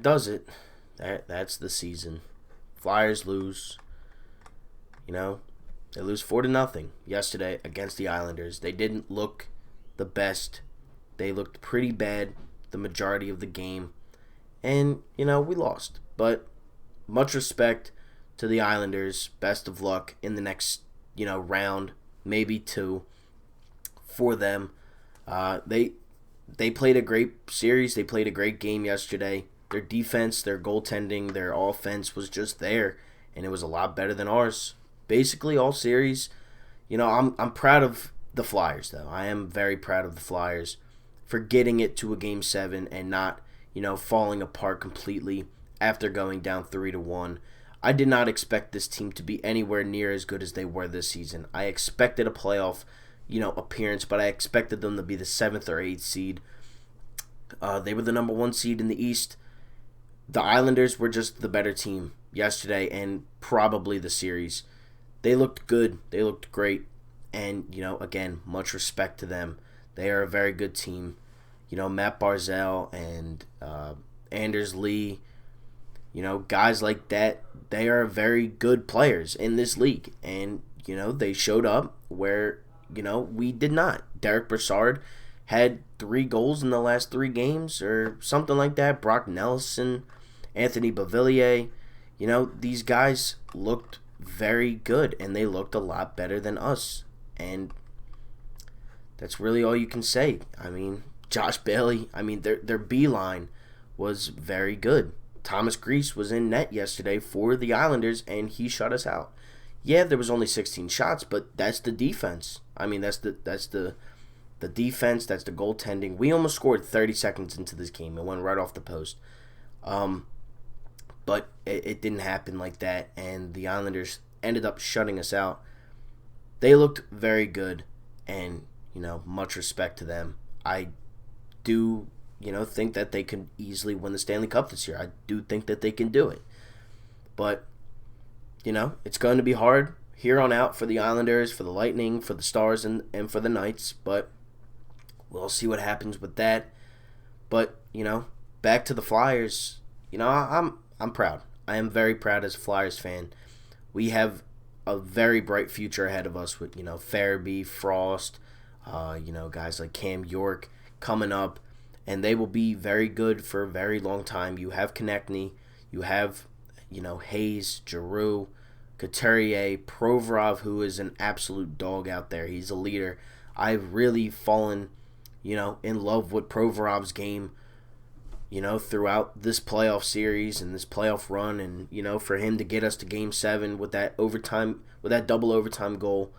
does it. That's the season. Flyers lose. You know, they lose 4-0 yesterday against the Islanders. They didn't look the best. They looked pretty bad the majority of the game. And, we lost. But much respect to the Islanders. Best of luck in the next, round, maybe two for them. They played a great series. They played a great game yesterday. Their defense, their goaltending, their offense was just there, and it was a lot better than ours. Basically, all series. I'm proud of the Flyers, though. I am very proud of the Flyers for getting it to a Game 7 and not, falling apart completely after going down 3-1. I did not expect this team to be anywhere near as good as they were this season. I expected a playoff, appearance, but I expected them to be the 7th or 8th seed. They were the number 1 seed in the East. The Islanders were just the better team yesterday and probably the series. They looked good. They looked great. And, again, much respect to them. They are a very good team. Matt Barzal and Anders Lee, guys like that, they are very good players in this league. And, they showed up where, we did not. Derek Brassard had 3 goals in the last 3 games or something like that. Brock Nelson, Anthony Beauvillier, these guys looked very good, and they looked a lot better than us. And that's really all you can say. I mean, Josh Bailey, their B line was very good. Thomas Greiss was in net yesterday for the Islanders, and he shut us out. Yeah, there was only 16 shots, but that's the defense. That's the defense, that's the goaltending. We almost scored 30 seconds into this game. It went right off the post. But it didn't happen like that, and the Islanders ended up shutting us out. They looked very good, and, much respect to them. I do, think that they can easily win the Stanley Cup this year. I do think that they can do it. But, it's going to be hard here on out for the Islanders, for the Lightning, for the Stars, and for the Knights. But we'll see what happens with that. But, back to the Flyers. I'm proud. I am very proud as a Flyers fan. We have a very bright future ahead of us with, Farabee, Frost, guys like Cam York coming up, and they will be very good for a very long time. You have Konechny, you have, Hayes, Giroux, Couturier, Provorov, who is an absolute dog out there. He's a leader. I've really fallen, in love with Provorov's game, throughout this playoff series and this playoff run, and, for him to get us to Game 7 with that double overtime goal,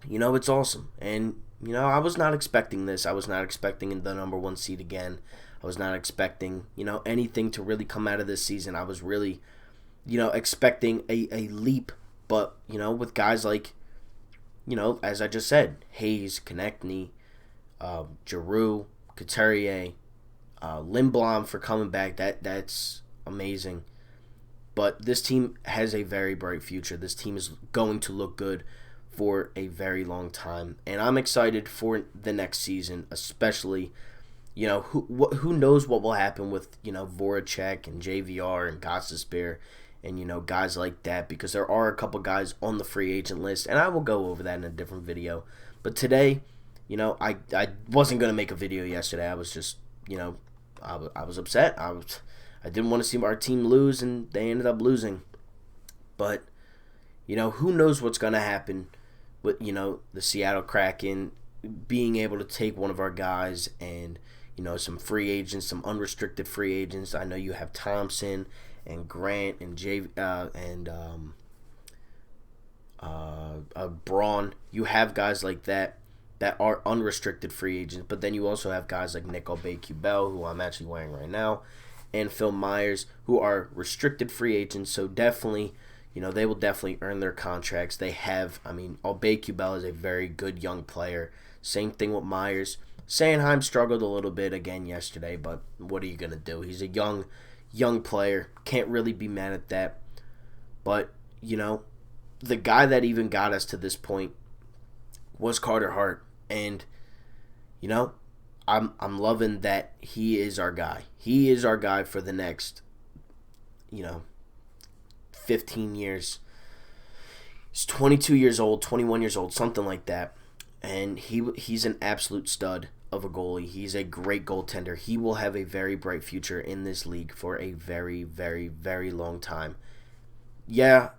it's awesome. And, I was not expecting this. I was not expecting the number 1 seed again. I was not expecting, anything to really come out of this season. I was really, expecting a leap, but, with guys like, as I just said, Hayes, Konechny, Giroux, Couturier, Lindblom for coming back. That's amazing. But this team has a very bright future. This team is going to look good for a very long time, and I'm excited for the next season, especially. Who knows what will happen with Voracek and JVR and Gostisbehere and guys like that, because there are a couple guys on the free agent list, and I will go over that in a different video. But today, I wasn't gonna make a video yesterday. I was just I was upset. I didn't want to see our team lose, and they ended up losing. But who knows what's gonna happen with the Seattle Kraken being able to take one of our guys, and some free agents, some unrestricted free agents. I know you have Thompson and Grant and Braun. You have guys like that are unrestricted free agents, but then you also have guys like Nick Aubé-Kubel, who I'm actually wearing right now, and Phil Myers, who are restricted free agents. So definitely, they will definitely earn their contracts. They have, Aubé-Kubel is a very good young player. Same thing with Myers. Sanheim struggled a little bit again yesterday, but what are you going to do? He's a young player. Can't really be mad at that. But, the guy that even got us to this point was Carter Hart. And, I'm loving that he is our guy. He is our guy for the next, 15 years. He's 22 years old, 21 years old, something like that. And he's an absolute stud of a goalie. He's a great goaltender. He will have a very bright future in this league for a very, very, very long time. Yeah,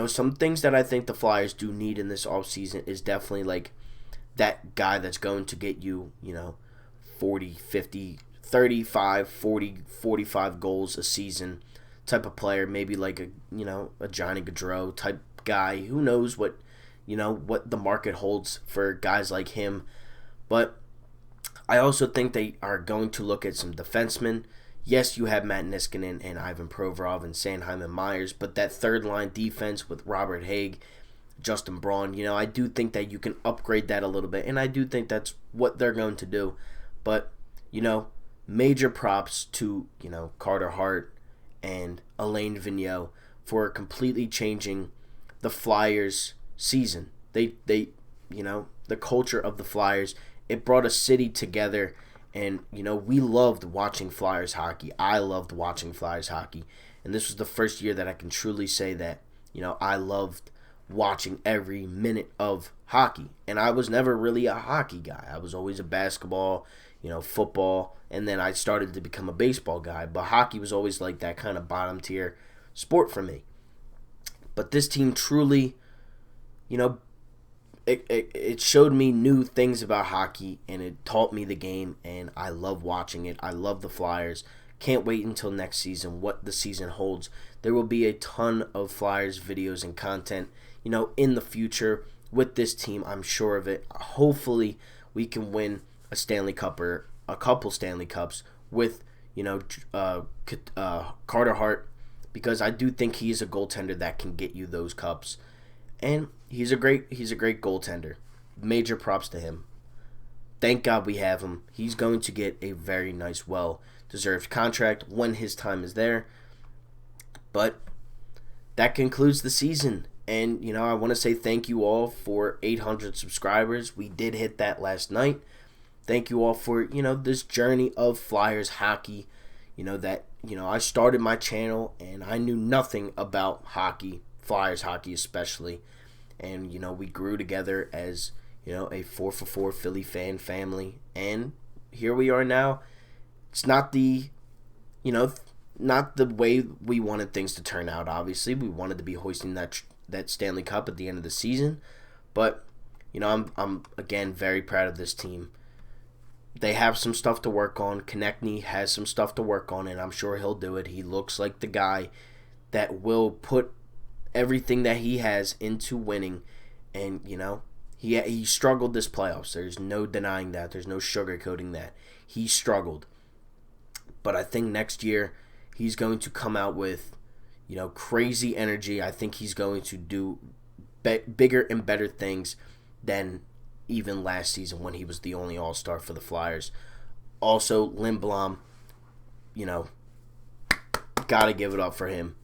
some things that I think the Flyers do need in this offseason is definitely like that guy that's going to get you, 40, 50, 35, 40, 45 goals a season type of player. Maybe like a Johnny Gaudreau type guy. Who knows what the market holds for guys like him. But I also think they are going to look at some defensemen. Yes, you have Matt Niskanen and Ivan Provorov and Sanheim and Myers, but that third line defense with Robert Haig, Justin Braun, I do think that you can upgrade that a little bit, and I do think that's what they're going to do. But, major props to, Carter Hart and Alain Vigneault for completely changing the Flyers season. They the culture of the Flyers, it brought a city together, and we loved watching Flyers hockey. I loved watching Flyers hockey, and this was the first year that I can truly say that I loved watching every minute of hockey. And I was never really a hockey guy. I was always a basketball, football, and then I started to become a baseball guy. But hockey was always like that kind of bottom tier sport for me. But this team truly, it showed me new things about hockey, and it taught me the game, and I love watching it. I love the Flyers. Can't wait until next season, what the season holds. There will be a ton of Flyers videos and content, in the future with this team. I'm sure of it. Hopefully, we can win a Stanley Cup or a couple Stanley Cups with, Carter Hart, because I do think he's a goaltender that can get you those cups. And he's a great goaltender. Major props to him. Thank God we have him. He's going to get a very nice, well-deserved contract when his time is there. But that concludes the season. And, I want to say thank you all for 800 subscribers. We did hit that last night. Thank you all for, this journey of Flyers hockey. I started my channel and I knew nothing about hockey, Flyers hockey especially. And, we grew together as, a 4-for-4 Philly fan family. And here we are now. It's not the, not the way we wanted things to turn out, obviously. We wanted to be hoisting that Stanley Cup at the end of the season. But, I'm again, very proud of this team. They have some stuff to work on. Konechny has some stuff to work on, and I'm sure he'll do it. He looks like the guy that will put everything that he has into winning. And, he struggled this playoffs. There's no denying that. There's no sugarcoating that. He struggled. But I think next year he's going to come out with, crazy energy. I think he's going to do bigger and better things than even last season when he was the only All-Star for the Flyers. Also, Lindblom, gotta give it up for him.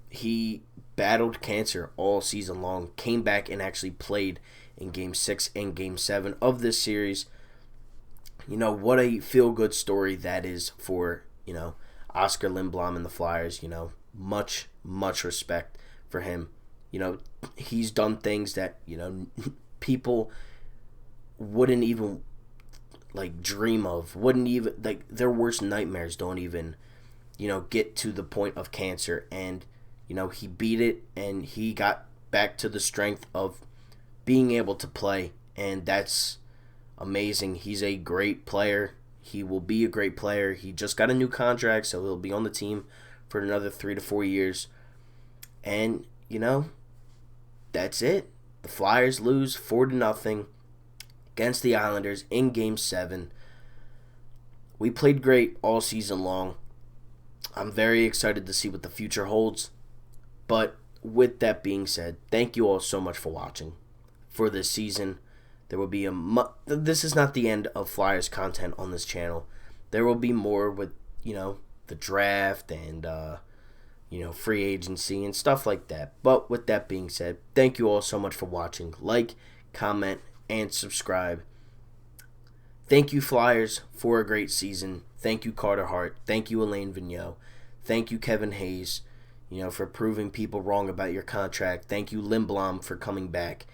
He battled cancer all season long, came back and actually played in Game 6 and Game 7 of this series. What a feel-good story that is for, Oscar Lindblom and the Flyers. Much, much respect for him. He's done things that, people wouldn't even, dream of. Wouldn't even, their worst nightmares don't even, get to the point of cancer. And, he beat it, and he got back to the strength of being able to play. And that's amazing. He's a great player. He will be a great player. He just got a new contract, so he'll be on the team for another 3 to 4 years. And, that's it. The Flyers lose 4-0 against the Islanders in Game 7. We played great all season long. I'm very excited to see what the future holds. But with that being said, thank you all so much for watching for this season. There will be this is not the end of Flyers content on this channel. There will be more with, the draft and, free agency and stuff like that. But with that being said, thank you all so much for watching. Like, comment, and subscribe. Thank you, Flyers, for a great season. Thank you, Carter Hart. Thank you, Alain Vigneault. Thank you, Kevin Hayes, for proving people wrong about your contract. Thank you, Lindblom, for coming back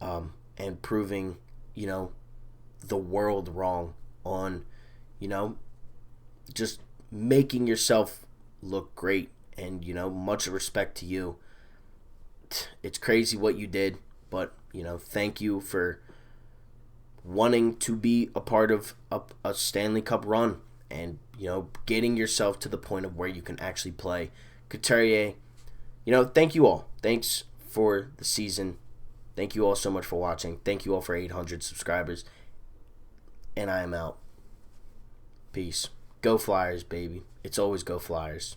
and proving, the world wrong on, just making yourself look great. And, much respect to you. It's crazy what you did, but, thank you for wanting to be a part of a Stanley Cup run and, getting yourself to the point of where you can actually play. Couturier, thank you all. Thanks for the season. Thank you all so much for watching. Thank you all for 800 subscribers. And I am out. Peace. Go Flyers, baby. It's always go Flyers.